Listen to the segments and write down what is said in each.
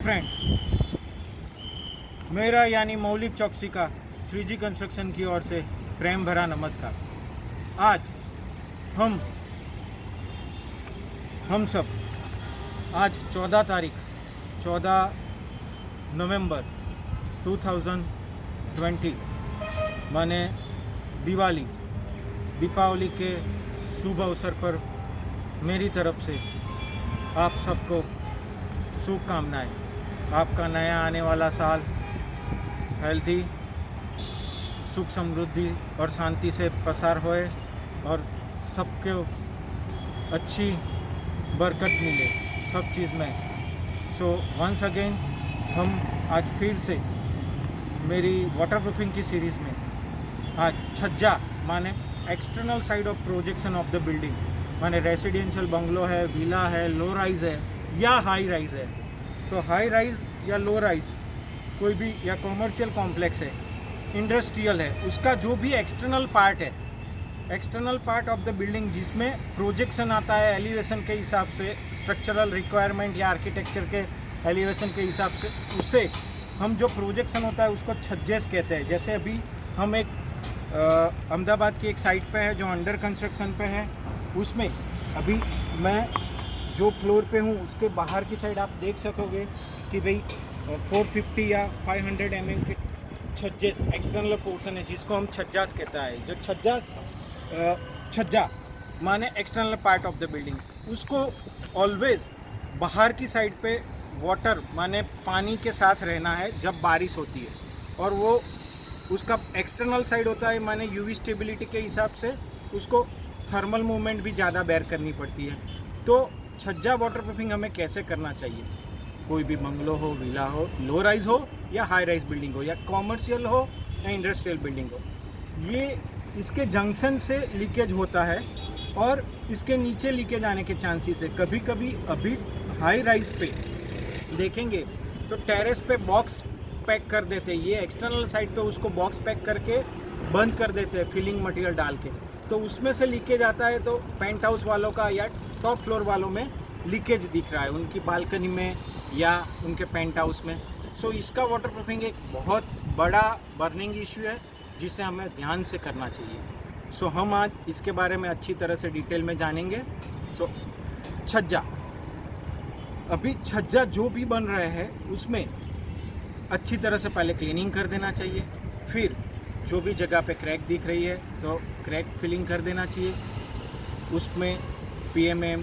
Friends, मेरा यानी मौलिक चौकसी का श्रीजी कंस्ट्रक्शन की ओर से प्रेम भरा नमस्कार। आज हम सब आज 14 नवंबर 2020 माने दीपावली के शुभ अवसर पर मेरी तरफ से आप सबको शुभकामनाएं। आपका नया आने वाला साल हेल्दी, सुख समृद्धि और शांति से पसार होए और सबको अच्छी बरकत मिले सब चीज़ में। सो वंस अगेन हम आज फिर से मेरी वाटरप्रूफिंग की सीरीज़ में आज छज्जा माने external side of projection of the building माने रेसिडेंशियल बंगलो है, विला है, लो राइज है या हाई राइज है। तो हाई राइज या लो राइज कोई भी या कॉमर्शियल कॉम्प्लेक्स है, इंडस्ट्रियल है, उसका जो भी एक्सटर्नल पार्ट है, external part of the building जिसमें प्रोजेक्शन आता है एलिवेशन के हिसाब से, स्ट्रक्चरल रिक्वायरमेंट या आर्किटेक्चर के एलिवेशन के हिसाब से, उसे हम जो प्रोजेक्शन होता है उसको छज्जेस कहते हैं। जैसे अभी हम एक अहमदाबाद की एक साइट पे है जो अंडर कंस्ट्रक्शन पे है, उसमें अभी मैं जो फ्लोर पे हूँ उसके बाहर की साइड आप देख सकोगे कि भाई 450 या 500 mm के छज्जेस एक्सटर्नल पोर्शन है जिसको हम छज्जास कहता है। जो छज्जा माने external part of the building, उसको ऑलवेज बाहर की साइड पे वाटर माने पानी के साथ रहना है जब बारिश होती है, और वो उसका एक्सटर्नल साइड होता है माने यूवी स्टेबिलिटी के हिसाब से उसको थर्मल मूवमेंट भी ज़्यादा बेयर करनी पड़ती है। तो छज्जा वाटरप्रूफिंग हमें कैसे करना चाहिए? कोई भी बंगलो हो, विला हो, लो राइज हो या हाई राइज बिल्डिंग हो, या कॉमर्शियल हो या इंडस्ट्रियल बिल्डिंग हो, ये इसके जंक्शन से लीकेज होता है और इसके नीचे लीकेज आने के चांसेस है। कभी कभी अभी हाई राइज पे देखेंगे तो टेरेस पे बॉक्स पैक कर देते हैं, ये एक्सटर्नल साइड पे उसको बॉक्स पैक करके बंद कर देते हैं फिलिंग मटेरियल डाल के, तो उसमें से लीकेज आता है। तो पेंट हाउस वालों का या टॉप फ्लोर वालों में लीकेज दिख रहा है, उनकी बालकनी में या उनके पेंट हाउस में। सो इसका वाटरप्रूफिंग एक बहुत बड़ा बर्निंग इश्यू है जिसे हमें ध्यान से करना चाहिए। सो हम आज इसके बारे में अच्छी तरह से डिटेल में जानेंगे। सो छज्जा, अभी छज्जा जो भी बन रहे हैं उसमें अच्छी तरह से पहले क्लीनिंग कर देना चाहिए। फिर जो भी जगह पे क्रैक दिख रही है तो क्रैक फिलिंग कर देना चाहिए। उसमें PMM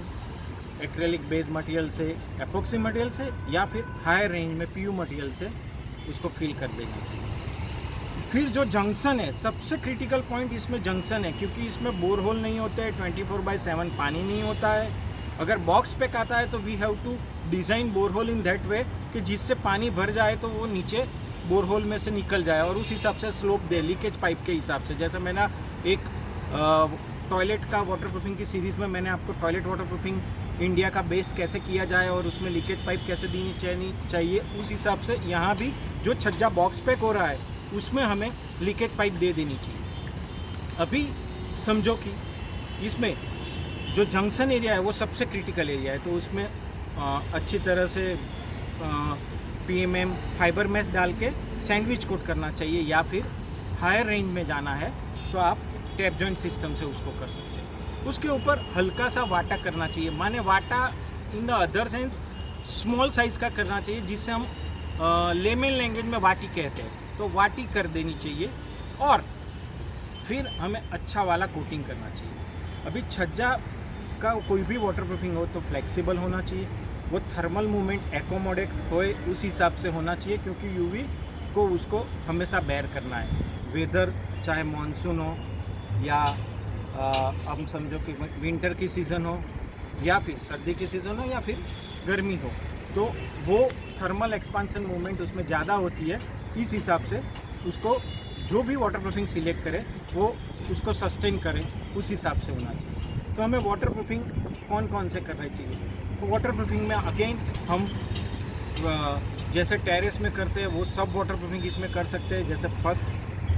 एक्रेलिक बेस मटेरियल से, एपॉक्सी मटेरियल से या फिर हायर रेंज में PU मटेरियल से उसको फिल कर देना चाहिए। फिर जो जंक्शन है, सबसे क्रिटिकल पॉइंट इसमें जंक्शन है, क्योंकि इसमें बोर होल नहीं होते हैं, 24/7 पानी नहीं होता है। अगर बॉक्स पैक आता है तो we have to design borehole in that way कि जिससे पानी भर जाए तो वो नीचे बोर होल में से निकल जाए और उस हिसाब से स्लोप दे लीकेज पाइप के हिसाब से। जैसे मैंने एक टॉयलेट का वाटरप्रूफिंग की सीरीज़ में मैंने आपको टॉयलेट वाटरप्रूफिंग इंडिया का बेस्ट कैसे किया जाए और उसमें लीकेज पाइप कैसे देनी चाहिए, उस हिसाब से यहाँ भी जो छज्जा बॉक्स पैक हो रहा है उसमें हमें लीकेज पाइप दे देनी चाहिए। अभी समझो कि इसमें जो जंक्शन एरिया है वो सबसे क्रिटिकल एरिया है, तो उसमें अच्छी तरह से PMM फाइबर मैश डाल के सैंडविच कोट करना चाहिए, या फिर हायर रेंज में जाना है तो आप टैप जॉइंट सिस्टम से उसको कर सकते हैं। उसके ऊपर हल्का सा वाटा करना चाहिए, माने वाटा in the other sense small size का करना चाहिए, जिससे हम लेमन लैंग्वेज में वाटी कहते हैं, तो वाटी कर देनी चाहिए। और फिर हमें अच्छा वाला कोटिंग करना चाहिए। अभी छज्जा का कोई भी वाटरप्रूफिंग हो तो फ्लेक्सिबल होना चाहिए, वो थर्मल मूवमेंट एकोमोडेट होए उस हिसाब से होना चाहिए, क्योंकि UV को उसको हमेशा बेयर करना है। वेदर चाहे मानसून हो या हम समझो कि विंटर की सीज़न हो या फिर सर्दी की सीज़न हो या फिर गर्मी हो, तो वो थर्मल एक्सपांसन मूवमेंट उसमें ज़्यादा होती है। इस हिसाब से उसको जो भी वाटरप्रूफिंग सिलेक्ट करे वो उसको सस्टेन करे, उस हिसाब से होना चाहिए। तो हमें वाटरप्रूफिंग कौन कौन से करना चाहिए? तो वाटरप्रूफिंग में अगेन हम जैसे टेरेस में करते हैं वो सब वाटरप्रूफिंग इसमें कर सकते हैं। जैसे फर्स्ट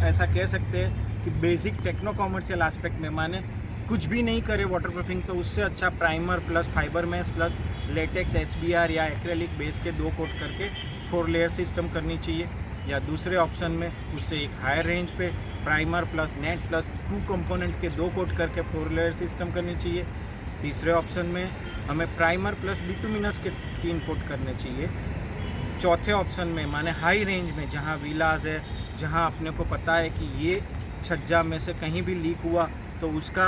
ऐसा कह सकते हैं कि बेसिक टेक्नो कॉमर्शियल एस्पेक्ट में, माने कुछ भी नहीं करे वाटरप्रूफिंग, तो उससे अच्छा primer plus fibre mesh plus latex SBR या एक्रेलिक बेस के 2 कोट करके 4 लेयर सिस्टम करनी चाहिए, या दूसरे ऑप्शन में उससे एक हायर रेंज पे primer plus net plus 2 component के 2 कोट करके 4 लेयर सिस्टम करनी चाहिए। तीसरे ऑप्शन में हमें प्राइमर प्लस बिटुमिनस के 3 कोट करने चाहिए। चौथे ऑप्शन में माने हाई रेंज में जहाँ विलाज है, जहाँ अपने को पता है कि ये छज्जा में से कहीं भी लीक हुआ तो उसका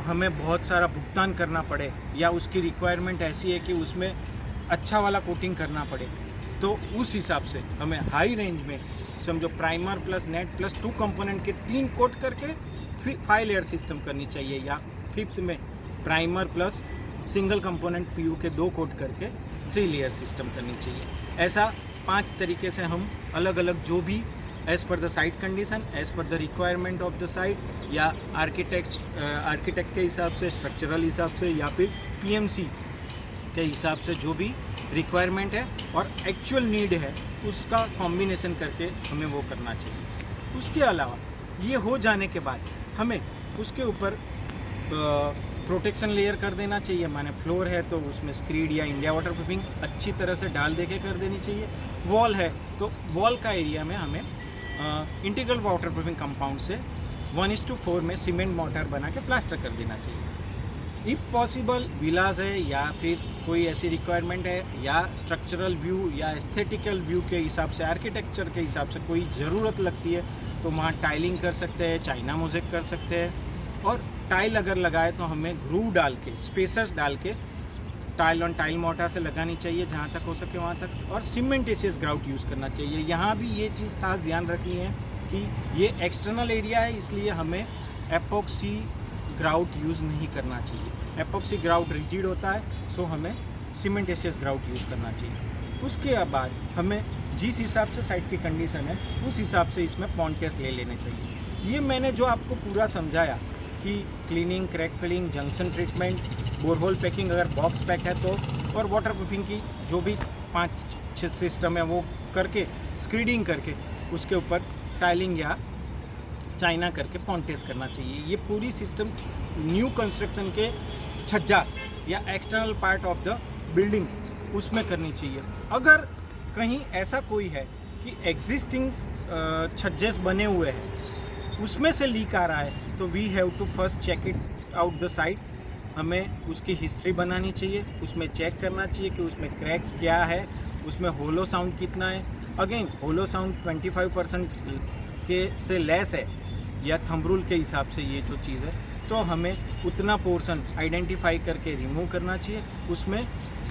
हमें बहुत सारा भुगतान करना पड़े, या उसकी रिक्वायरमेंट ऐसी है कि उसमें अच्छा वाला कोटिंग करना पड़े, तो उस हिसाब से हमें हाई रेंज में समझो primer plus net plus 2 component के 3 कोट करके 5 लेयर सिस्टम करनी चाहिए, या फिफ्थ में primer plus single component PU के 2 कोट करके 3 लेयर सिस्टम करनी चाहिए। ऐसा 5 तरीके से हम अलग अलग जो भी as per the site condition, as per the requirement of the site, या आर्किटेक्ट के हिसाब से, स्ट्रक्चरल हिसाब से, या फिर PMC के हिसाब से जो भी रिक्वायरमेंट है और एक्चुअल नीड है उसका कॉम्बिनेशन करके हमें वो करना चाहिए। उसके अलावा ये हो जाने के बाद हमें उसके ऊपर प्रोटेक्शन लेयर कर देना चाहिए, माने फ्लोर है तो उसमें स्क्रीड या इंडिया वाटर प्रूफिंग अच्छी तरह से डाल दे के कर देनी चाहिए। वॉल है तो वॉल का एरिया में हमें इंटीग्रल वाटर प्रूफिंग कंपाउंड से 1:4 में सीमेंट मोर्टार बना के प्लास्टर कर देना चाहिए। इफ़ पॉसिबल विलाज है या फिर कोई ऐसी रिक्वायरमेंट है या स्ट्रक्चरल व्यू या एस्थेटिकल व्यू के हिसाब से, आर्किटेक्चर के हिसाब से कोई ज़रूरत लगती है तो वहाँ टाइलिंग कर सकते हैं, चाइना मोज़ेक कर सकते हैं, और टाइल अगर लगाए तो हमें ग्रूव डाल के, स्पेसर्स डाल के टाइल ऑन टाइल मोर्टार से लगानी चाहिए जहाँ तक हो सके वहाँ तक, और सीमेंटेशियस ग्राउट यूज़ करना चाहिए। यहाँ भी ये चीज़ खास ध्यान रखनी है कि ये एक्सटर्नल एरिया है, इसलिए हमें एपॉक्सी ग्राउट यूज़ नहीं करना चाहिए। एपॉक्सी ग्राउट रिजिड होता है, सो हमें सीमेंटेशियस ग्राउट यूज़ करना चाहिए। उसके बाद हमें जिस हिसाब से साइट की कंडीशन है उस हिसाब से इसमें पॉन्टेस ले लेने चाहिए। ये मैंने जो आपको पूरा समझाया कि cleaning, crack filling, junction treatment, borehole packing अगर बॉक्स पैक है तो, और वाटर प्रूफिंग की जो भी 5-6 सिस्टम है वो करके, स्क्रीडिंग करके उसके ऊपर टाइलिंग या चाइना करके पॉन्टेस करना चाहिए। ये पूरी सिस्टम न्यू कंस्ट्रक्शन के छज्जास या external part of the building उसमें करनी चाहिए। अगर कहीं ऐसा कोई है कि एग्जिस्टिंग छज्जेस बने हुए हैं उसमें से लीक आ रहा है तो we have to first check it out the site. हमें उसकी हिस्ट्री बनानी चाहिए, उसमें चेक करना चाहिए कि उसमें क्रैक्स क्या है, उसमें होलो साउंड कितना है। अगेन होलो साउंड 25% के से लेस है या थंब रूल के हिसाब से ये जो चीज़ है, तो हमें उतना पोर्शन आइडेंटिफाई करके रिमूव करना चाहिए। उसमें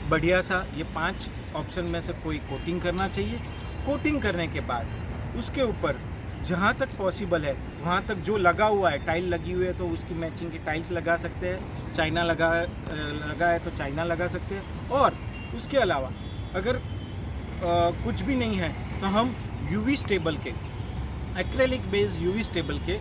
बढ़िया सा ये 5 ऑप्शन में से कोई कोटिंग करना चाहिए। कोटिंग करने के बाद उसके ऊपर जहाँ तक पॉसिबल है वहाँ तक जो लगा हुआ है, टाइल लगी हुई है तो उसकी मैचिंग की टाइल्स लगा सकते हैं, चाइना लगा है तो चाइना लगा सकते हैं। और उसके अलावा अगर कुछ भी नहीं है तो हम UV स्टेबल के, एक्रेलिक बेस UV स्टेबल के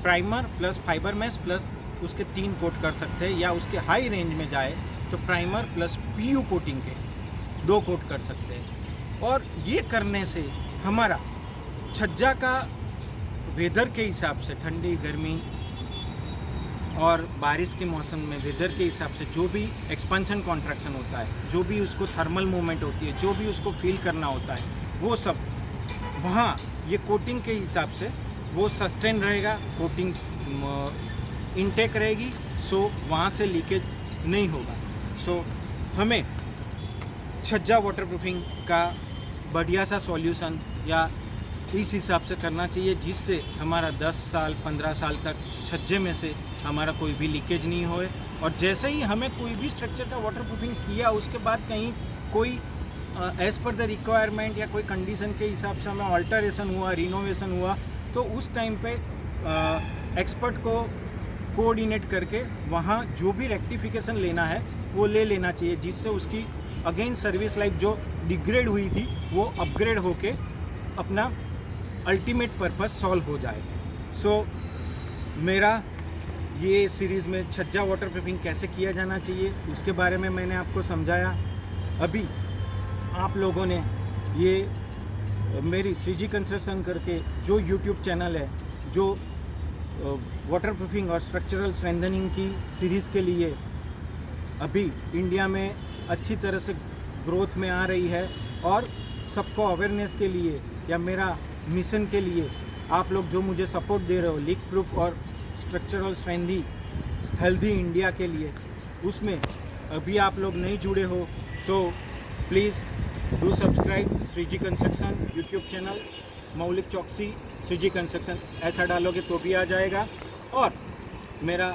primer plus fibre mesh plus उसके 3 कोट कर सकते हैं, या उसके हाई रेंज में जाए तो प्राइमर प्लस PU कोटिंग के 2 कोट कर सकते हैं। और ये करने से हमारा छज्जा का वेदर के हिसाब से, ठंडी गर्मी और बारिश के मौसम में वेदर के हिसाब से जो भी एक्सपेंशन कॉन्ट्रैक्शन होता है, जो भी उसको थर्मल मूवमेंट होती है, जो भी उसको फील करना होता है, वो सब वहाँ ये कोटिंग के हिसाब से वो सस्टेन रहेगा, कोटिंग इनटेक रहेगी, सो वहाँ से लीकेज नहीं होगा। सो हमें छज्जा वाटरप्रूफिंग का बढ़िया सा सॉल्यूशन या इस हिसाब से करना चाहिए जिससे हमारा 10 साल 15 साल तक छज्जे में से हमारा कोई भी लीकेज नहीं होए। और जैसे ही हमें कोई भी स्ट्रक्चर का वाटरप्रूफिंग किया उसके बाद कहीं कोई एज़ पर द रिक्वायरमेंट या कोई कंडीशन के हिसाब से हमें ऑल्टरेशन हुआ, रिनोवेशन हुआ, तो उस टाइम पे एक्सपर्ट को कोऑर्डिनेट करके वहाँ जो भी रेक्टिफिकेशन लेना है वो ले लेना चाहिए, जिससे उसकी अगेन सर्विस लाइफ जो डिग्रेड हुई थी वो अपग्रेड होके अपना अल्टीमेट पर्पस सॉल्व हो जाए। सो मेरा ये सीरीज़ में छज्जा वाटरप्रूफिंग कैसे किया जाना चाहिए उसके बारे में मैंने आपको समझाया। अभी आप लोगों ने ये मेरी श्रीजी कंस्ट्रक्शन करके जो यूट्यूब चैनल है, जो वाटरप्रूफिंग और स्ट्रक्चरल स्ट्रेंथनिंग की सीरीज़ के लिए अभी इंडिया में अच्छी तरह से ग्रोथ में आ रही है, और सबको अवेयरनेस के लिए या मेरा मिशन के लिए आप लोग जो मुझे सपोर्ट दे रहे हो लीक प्रूफ और स्ट्रक्चरल स्ट्रेंथी हेल्दी इंडिया के लिए, उसमें अभी आप लोग नहीं जुड़े हो तो please do subscribe Shreeji construction YouTube channel, Maulik Chokshi Shriji construction ऐसा डालोगे तो भी आ जाएगा। और मेरा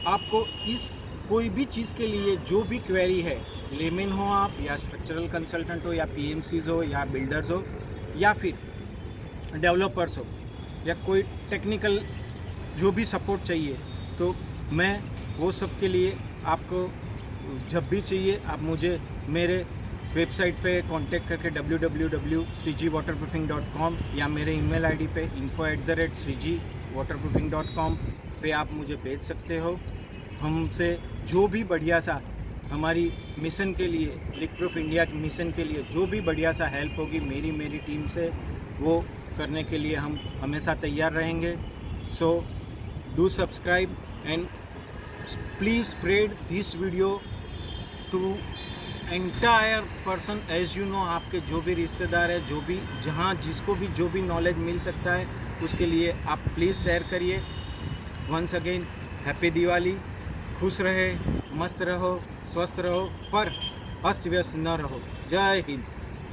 आपको इस कोई भी चीज़ के लिए जो भी क्वेरी है, लेमैन हो आप या स्ट्रक्चरल कंसल्टेंट हो या पीएमसीज हो या बिल्डर्स हो या फिर डेवलपर्स हो या कोई टेक्निकल जो भी सपोर्ट चाहिए, तो मैं वो सब के लिए आपको जब भी चाहिए आप मुझे मेरे वेबसाइट पे कांटेक्ट करके www.srijiwaterproofing.com या मेरे ईमेल आईडी पे info@srijiwaterproofing.com पे आप मुझे भेज सकते हो। हमसे जो भी बढ़िया सा हमारी मिशन के लिए, लीक प्रूफ इंडिया के मिशन के लिए जो भी बढ़िया सा हेल्प होगी मेरी टीम से, वो करने के लिए हम हमेशा तैयार रहेंगे। So do subscribe and please spread this video to entire person as you know. आपके जो भी रिश्तेदार है, जो भी जहाँ जिसको भी जो भी नॉलेज मिल सकता है उसके लिए आप प्लीज़ शेयर करिए। वंस अगेन हैप्पी दिवाली, खुश रहे, मस्त रहो, स्वस्थ रहो, पर अस्त व्यस्त न रहो। जय हिंद।